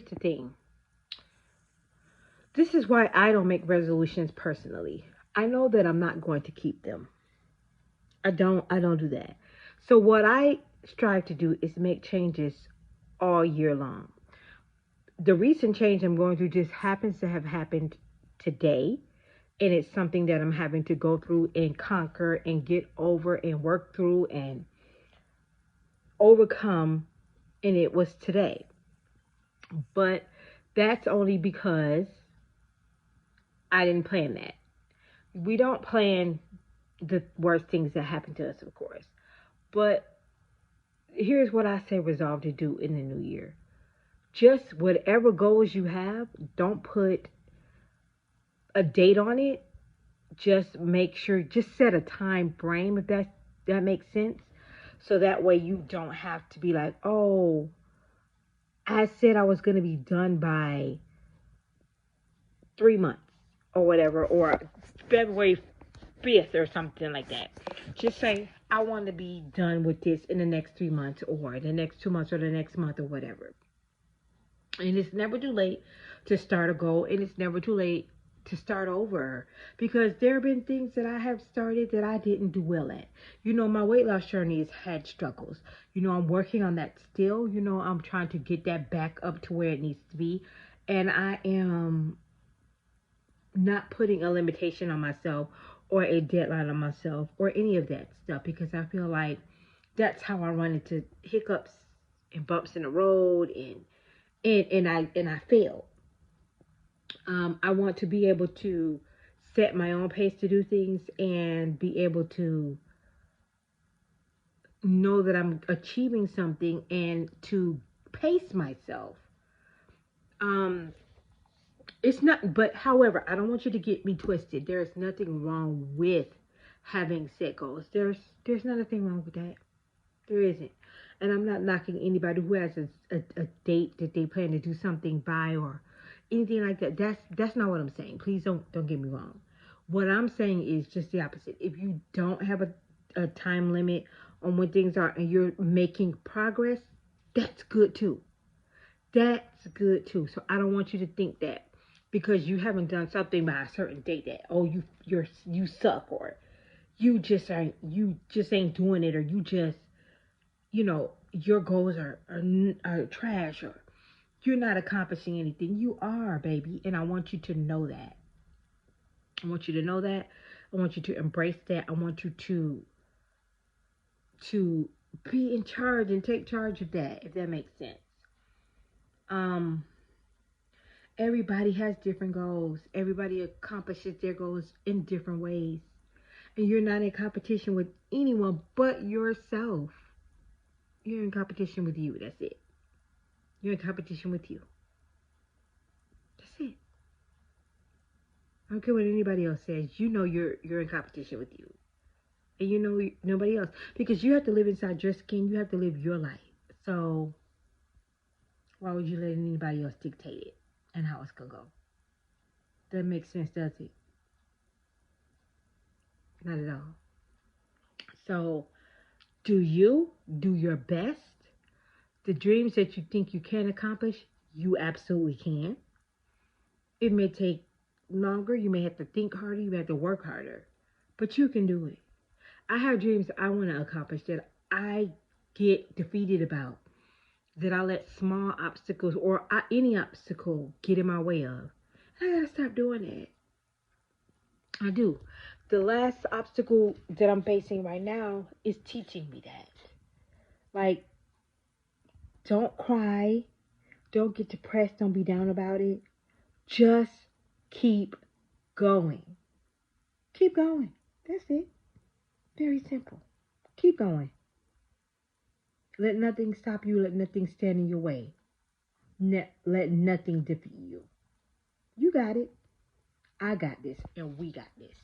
the thing. This is why I don't make resolutions personally. I know that I'm not going to keep them. I don't do that. So what I strive to do is make changes all year long. The recent change I'm going through just happens to have happened today, and it's something that I'm having to go through and conquer and get over and work through and overcome, and it was today. But that's only because I didn't plan that. We don't plan the worst things that happen to us, of course. But here's what I say resolve to do in the new year. Just whatever goals you have, don't put a date on it. Just make sure, just set a time frame if that makes sense. So that way you don't have to be like, oh, I said I was going to be done by 3 months or whatever, or February 5th or something like that. Just say, I want to be done with this in the next 3 months or the next 2 months or the next month or whatever. And it's never too late to start a goal, and it's never too late to start over, because there have been things that I have started that I didn't do well at. My weight loss journey has had struggles. I'm working on that still. I'm trying to get that back up to where it needs to be. And I am not putting a limitation on myself or a deadline on myself or any of that stuff, because I feel like that's how I run into hiccups and bumps in the road, and I fail. I want to be able to set my own pace to do things and be able to know that I'm achieving something and to pace myself. Um, it's not, but however, I don't want you to get me twisted. There's nothing wrong with having set goals. There's nothing wrong with that. There isn't. And I'm not knocking anybody who has a date that they plan to do something by or anything like that. That's not what I'm saying. Please don't get me wrong. What I'm saying is just the opposite. If you don't have a time limit on when things are and you're making progress, that's good too. That's good too. So I don't want you to think that because you haven't done something by a certain date that you suck, or you just ain't doing it, or your goals are trash, or you're not accomplishing anything. You are, baby. And I want you to know that. I want you to know that. I want you to embrace that. I want you to be in charge and take charge of that, if that makes sense. Um, Everybody has different goals. Everybody accomplishes their goals in different ways. And you're not in competition with anyone but yourself. You're in competition with you. That's it. You're in competition with you. That's it. I don't care what anybody else says. You're in competition with you. And nobody else. Because you have to live inside your skin. You have to live your life. So why would you let anybody else dictate it and how it's going to go? That makes sense, does it? Not at all. So do your best. The dreams that you think you can accomplish, you absolutely can. It may take longer. You may have to think harder. You may have to work harder. But you can do it. I have dreams I want to accomplish that I get defeated about, that I let small obstacles or any obstacle get in my way of. I gotta stop doing that. I do. The last obstacle that I'm facing right now is teaching me that. Like, don't cry, don't get depressed, don't be down about it. Just keep going. Keep going. That's it. Very simple. Keep going. Let nothing stop you. Let nothing stand in your way. Let nothing defeat you. You got it. I got this. And we got this.